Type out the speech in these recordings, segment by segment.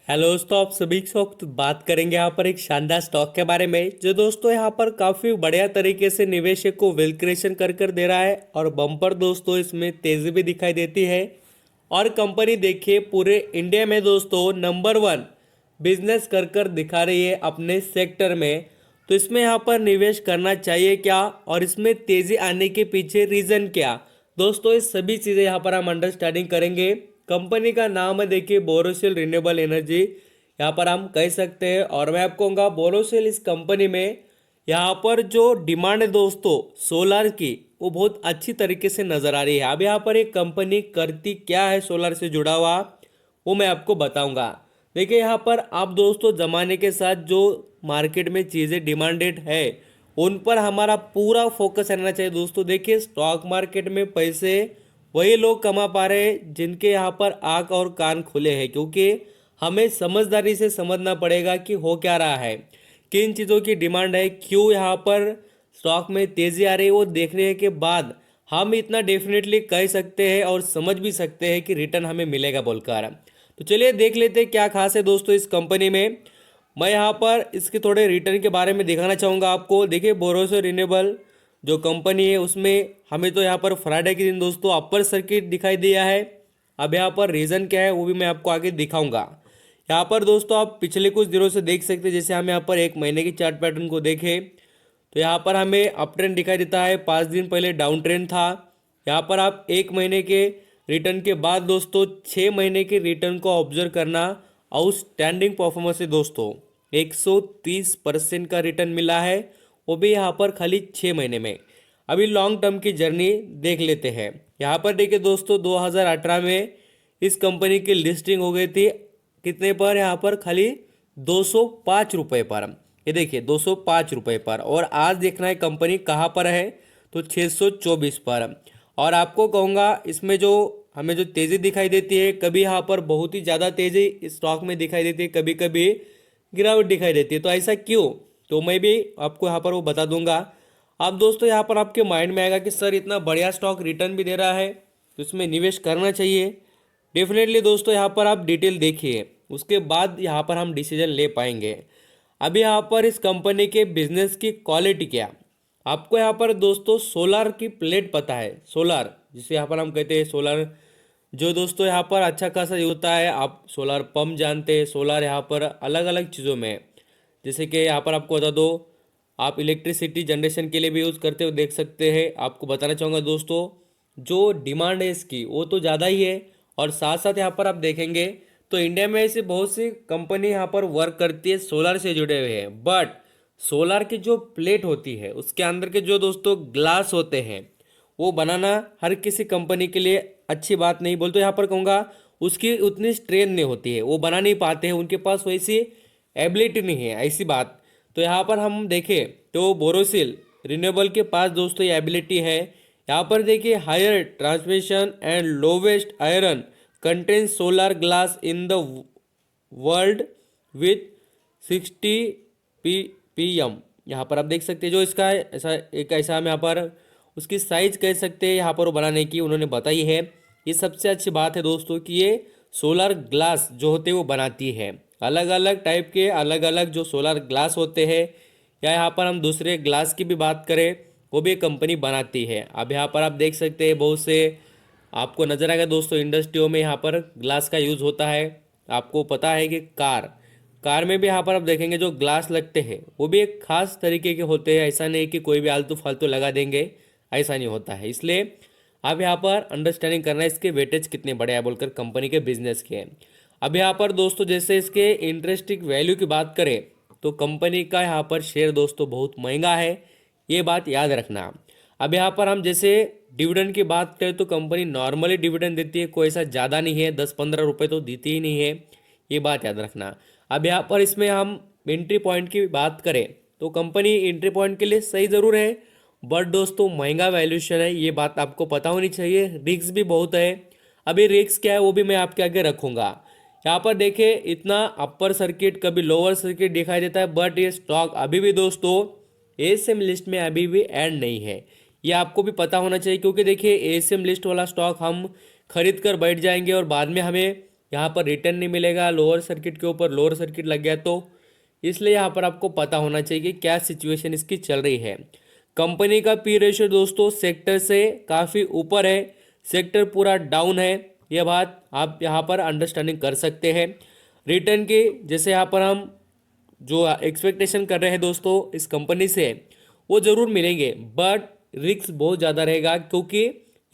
Hello दोस्तों, आप सभी के साथ बात करेंगे यहाँ पर एक शानदार स्टॉक के बारे में जो दोस्तों यहाँ पर काफ़ी बढ़िया तरीके से निवेशक को वेल्थ क्रिएशन कर दे रहा है और बम्पर दोस्तों इसमें तेज़ी भी दिखाई देती है। और कंपनी देखिए पूरे इंडिया में दोस्तों नंबर 1 बिजनेस कर दिखा रही है अपने सेक्टर में। तो इसमें यहाँ पर निवेश करना चाहिए क्या और इसमें तेज़ी आने के पीछे रीज़न क्या, दोस्तों ये सभी चीज़ें यहाँ पर हम अंडरस्टैंडिंग करेंगे। कंपनी का नाम है देखिए बोरोसिल रिन्यूएबल एनर्जी, यहाँ पर हम कह सकते हैं। और मैं आपको कहूँगा बोरोसिल इस कंपनी में यहाँ पर जो डिमांड है दोस्तों सोलर की वो बहुत अच्छी तरीके से नज़र आ रही है। अब यहाँ पर एक कंपनी करती क्या है सोलर से जुड़ा हुआ वो मैं आपको बताऊंगा। देखिए यहाँ पर आप दोस्तों ज़माने के साथ जो मार्केट में चीज़ें डिमांडेड है उन पर हमारा पूरा फोकस रहना चाहिए दोस्तों। देखिए स्टॉक मार्केट में पैसे वही लोग कमा पा रहे हैं जिनके यहाँ पर आंख और कान खुले हैं, क्योंकि हमें समझदारी से समझना पड़ेगा कि हो क्या रहा है, किन चीज़ों की डिमांड है, क्यों यहाँ पर स्टॉक में तेज़ी आ रही है। वो देखने के बाद हम इतना डेफिनेटली कह सकते हैं और समझ भी सकते हैं कि रिटर्न हमें मिलेगा बोलकर। तो चलिए देख लेते हैं क्या खास है दोस्तों इस कंपनी में। मैं यहाँ पर इसके थोड़े रिटर्न के बारे में दिखाना चाहूँगा आपको। देखिए बोरोसिल रिन्यूएबल जो कंपनी है उसमें हमें तो यहाँ पर फ्राइडे के दिन दोस्तों अपर सर्किट दिखाई दिया है। अब यहाँ पर रीज़न क्या है वो भी मैं आपको आगे दिखाऊंगा। यहाँ पर दोस्तों आप पिछले कुछ दिनों से देख सकते हैं, जैसे हम यहाँ पर एक महीने की चार्ट पैटर्न को देखें तो यहाँ पर हमें अप ट्रेंड दिखाई देता है, 5 दिन पहले डाउन ट्रेंड था। यहाँ पर आप एक महीने के रिटर्न के बाद दोस्तों 6 महीने के रिटर्न को ऑब्जर्व करना आउटस्टैंडिंग परफॉर्मेंस है दोस्तों। 130% का रिटर्न मिला है, वो भी यहाँ पर खाली 6 महीने में। अभी लॉन्ग टर्म की जर्नी देख लेते हैं। यहाँ पर देखिए दोस्तों 2018 में इस कंपनी की लिस्टिंग हो गई थी कितने पर, यहाँ पर खाली 205 रुपये पर। ये देखिए 205 रुपये पर, और आज देखना है कंपनी कहाँ पर है तो 624 पर। और आपको कहूँगा इसमें जो हमें जो तेज़ी दिखाई देती है, कभी यहाँ पर बहुत ही ज़्यादा तेज़ी इस स्टॉक में दिखाई देती है, कभी कभी गिरावट दिखाई देती है। तो ऐसा क्यों, तो मैं भी आपको यहाँ पर वो बता दूंगा। अब दोस्तों यहाँ पर आपके माइंड में आएगा कि सर इतना बढ़िया स्टॉक रिटर्न भी दे रहा है तो इसमें निवेश करना चाहिए। डेफिनेटली दोस्तों यहाँ पर आप डिटेल देखिए, उसके बाद यहाँ पर हम डिसीजन ले पाएंगे। अभी यहाँ पर इस कंपनी के बिजनेस की क्वालिटी क्या, आपको यहाँ पर दोस्तों सोलर की प्लेट पता है, सोलर जिसे यहाँ पर हम कहते हैं सोलर, जो दोस्तों यहाँ पर अच्छा खासा होता है। आप सोलर पंप जानते हैं, सोलर यहाँ पर अलग अलग चीज़ों में, जैसे कि यहाँ पर आपको बता दो आप इलेक्ट्रिसिटी जनरेशन के लिए भी यूज़ करते हो देख सकते हैं। आपको बताना चाहूँगा दोस्तों जो डिमांड है इसकी वो तो ज़्यादा ही है। और साथ साथ यहाँ पर आप देखेंगे तो इंडिया में ऐसी बहुत सी कंपनी यहाँ पर वर्क करती है सोलर से जुड़े हुए हैं, बट सोलर की जो प्लेट होती है उसके अंदर के जो दोस्तों ग्लास होते हैं वो बनाना हर किसी कंपनी के लिए अच्छी बात नहीं, बोलते यहाँ पर कहूँगा उसकी उतनी स्ट्रेंथ नहीं होती है, वो बना नहीं पाते हैं, उनके पास वैसी एबिलिटी नहीं है, ऐसी बात। तो यहाँ पर हम देखें तो बोरोसिल रिन्यूएबल के पास दोस्तों ये एबिलिटी है। यहाँ पर देखिए higher transmission and lowest iron content solar glass in the world with 60 P M. यहाँ पर आप देख सकते हैं जो इसका ऐसा एक ऐसा हम यहाँ पर उसकी साइज कह सकते हैं यहाँ पर वो बनाने की उन्होंने बताई है। ये सबसे अच्छी बात है दोस्तों कि ये सोलर ग्लास जो होते हैं वो बनाती है। अलग अलग टाइप के अलग अलग जो सोलर ग्लास होते हैं, या यहाँ पर हम दूसरे ग्लास की भी बात करें वो भी कंपनी बनाती है। अब यहाँ पर आप देख सकते हैं बहुत से आपको नजर आएगा दोस्तों इंडस्ट्रियों में यहाँ पर ग्लास का यूज़ होता है। आपको पता है कि कार में भी यहाँ पर आप देखेंगे जो ग्लास लगते हैं वो भी एक खास तरीके के होते हैं, ऐसा नहीं कि कोई भी आलतू फालतू लगा देंगे, ऐसा नहीं होता है। इसलिए आप यहाँ पर अंडरस्टैंडिंग करना है इसके वेटेज कितने बड़े हैं बोलकर कंपनी के बिजनेस के। अब यहाँ पर दोस्तों जैसे इसके इंटरेस्टिंग वैल्यू की बात करें तो कंपनी का यहाँ पर शेयर दोस्तों बहुत महंगा है, ये बात याद रखना। अब यहाँ पर हम जैसे डिविडेंड की बात करें तो कंपनी नॉर्मली डिविडेंड देती है, कोई ऐसा ज़्यादा नहीं है, 10-15 रुपये तो देती ही नहीं है, ये बात याद रखना। अब यहाँ पर इसमें हम एंट्री पॉइंट की बात करें तो कंपनी एंट्री पॉइंट के लिए सही ज़रूर है, बट दोस्तों महंगा वैल्यूशन है, ये बात आपको पता होनी चाहिए। रिस्क भी बहुत है, अभी रिस्क क्या है वो भी मैं आपके आगे रखूँगा। यहाँ पर देखिए इतना अपर सर्किट कभी लोअर सर्किट दिखाई देता है, बट ये स्टॉक अभी भी दोस्तों एएसएम लिस्ट में अभी भी ऐड नहीं है, ये आपको भी पता होना चाहिए। क्योंकि देखिए एएसएम लिस्ट वाला स्टॉक हम खरीद कर बैठ जाएंगे और बाद में हमें यहाँ पर रिटर्न नहीं मिलेगा, लोअर सर्किट के ऊपर लोअर सर्किट लग गया तो इसलिए यहाँ पर आपको पता होना चाहिए कि क्या सिचुएशन इसकी चल रही है। कंपनी का पी रेशियो दोस्तों सेक्टर से काफ़ी ऊपर है, सेक्टर पूरा डाउन है, यह बात आप यहाँ पर अंडरस्टैंडिंग कर सकते हैं। रिटर्न की जैसे यहाँ पर हम जो एक्सपेक्टेशन कर रहे हैं दोस्तों इस कंपनी से वो ज़रूर मिलेंगे, बट रिस्क बहुत ज़्यादा रहेगा क्योंकि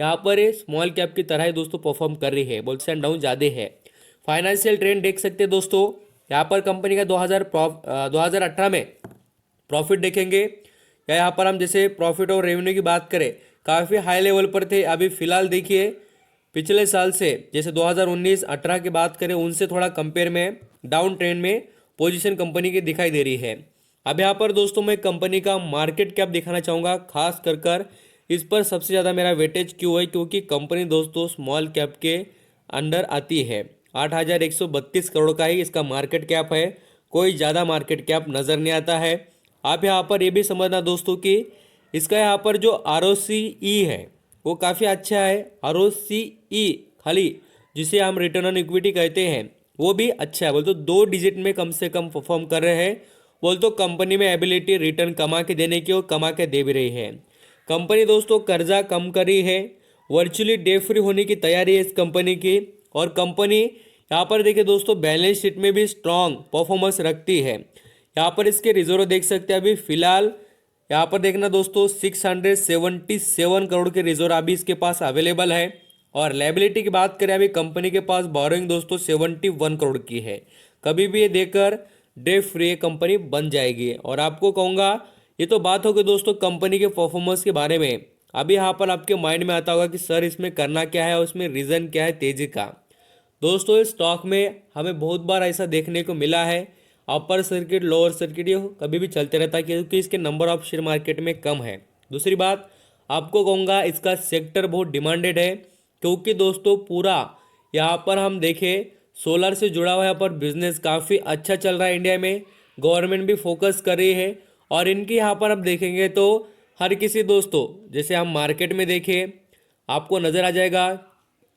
यहाँ पर ये स्मॉल कैप की तरह ही दोस्तों परफॉर्म कर रही है, बुल्स एंड डाउन ज़्यादा है। फाइनेंशियल ट्रेंड देख सकते हैं दोस्तों, यहाँ पर कंपनी का 2018 में प्रॉफिट देखेंगे, या यहाँ पर हम जैसे प्रॉफिट और रेवेन्यू की बात करें काफ़ी हाई लेवल पर थे। अभी फिलहाल देखिए पिछले साल से जैसे 2019-18 की बात करें उनसे थोड़ा कंपेयर में डाउन ट्रेंड में पोजीशन कंपनी की दिखाई दे रही है। अब यहाँ पर दोस्तों मैं कंपनी का मार्केट कैप दिखाना चाहूँगा, खास कर इस पर सबसे ज़्यादा मेरा वेटेज क्यों है, क्योंकि कंपनी दोस्तों स्मॉल कैप के अंडर आती है। 8,132 करोड़ का ही इसका मार्केट कैप है, कोई ज़्यादा मार्केट कैप नज़र नहीं आता है। आप यहाँ पर ये भी समझना दोस्तों कि इसका यहाँ पर जो ROCE है वो काफ़ी अच्छा है। ROCE खाली जिसे हम रिटर्न ऑन इक्विटी कहते हैं वो भी अच्छा है, बोल तो 2 डिजिट में कम से कम परफॉर्म कर रहे हैं। बोल तो कंपनी में एबिलिटी रिटर्न कमा के देने की और कमा के दे भी रही है। कंपनी दोस्तों कर्जा कम कर रही है, वर्चुअली डे फ्री होने की तैयारी है इस कंपनी की। और कंपनी यहाँ पर देखिए दोस्तों बैलेंस शीट में भी स्ट्रॉन्ग परफॉर्मेंस रखती है। यहाँ पर इसके रिजर्व देख सकते हैं, अभी फिलहाल यहाँ पर देखना दोस्तों 677 करोड़ के रिजर्व अभी इसके पास अवेलेबल है। और लायबिलिटी की बात करें अभी कंपनी के पास बोरोइंग दोस्तों 71 करोड़ की है। कभी भी ये देकर डे फ्री कंपनी बन जाएगी। और आपको कहूँगा ये तो बात होगी दोस्तों कंपनी के परफॉर्मेंस के बारे में। अभी यहाँ पर आपके माइंड में आता होगा कि सर इसमें करना क्या है और इसमें रीज़न क्या है तेजी का। दोस्तों इस स्टॉक में हमें बहुत बार ऐसा देखने को मिला है, अपर सर्किट लोअर सर्किट ये कभी भी चलते रहता है क्योंकि इसके नंबर ऑफ शेयर मार्केट में कम है। दूसरी बात आपको कहूँगा इसका सेक्टर बहुत डिमांडेड है, क्योंकि दोस्तों पूरा यहाँ पर हम देखें सोलर से जुड़ा हुआ यहाँ पर बिजनेस काफ़ी अच्छा चल रहा है इंडिया में, गवर्नमेंट भी फोकस कर रही है। और इनकी यहाँ पर आप देखेंगे तो हर किसी दोस्तों जैसे हम मार्केट में देखें आपको नज़र आ जाएगा,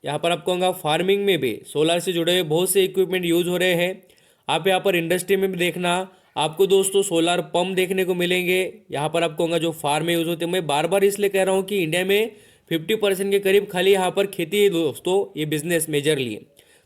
यहाँ पर आपको कहूँगा फार्मिंग में भी सोलर से जुड़े हुए बहुत से इक्विपमेंट यूज हो रहे हैं। आप यहाँ पर इंडस्ट्री में भी देखना आपको दोस्तों सोलर पंप देखने को मिलेंगे। यहाँ पर आपको कहूँगा जो फार्म में यूज होते हैं, मैं बार बार इसलिए कह रहा हूँ कि इंडिया में 50% के करीब खाली यहाँ पर खेती है दोस्तों, ये बिजनेस मेजरली।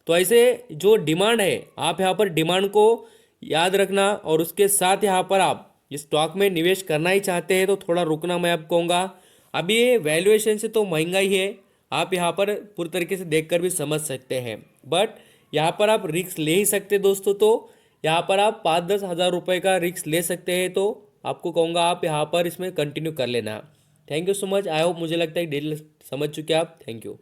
तो ऐसे जो डिमांड है आप यहाँ पर डिमांड को याद रखना, और उसके साथ यहाँ पर आप इस स्टॉक में निवेश करना ही चाहते हैं तो थोड़ा रुकना मैं आपको कहूँगा। अभी ये वैल्यूएशन से तो महंगा ही है, आप यहाँ पर पूरी तरीके से देखकर भी समझ सकते हैं, बट यहाँ पर आप रिस्क ले ही सकते दोस्तों। तो यहाँ पर आप 5-10 हज़ार रुपये का रिस्क ले सकते हैं, तो आपको कहूँगा आप यहाँ पर इसमें कंटिन्यू कर लेना। Thank you so much, I hope मुझे लगता है डील समझ चुके आप। Thank you.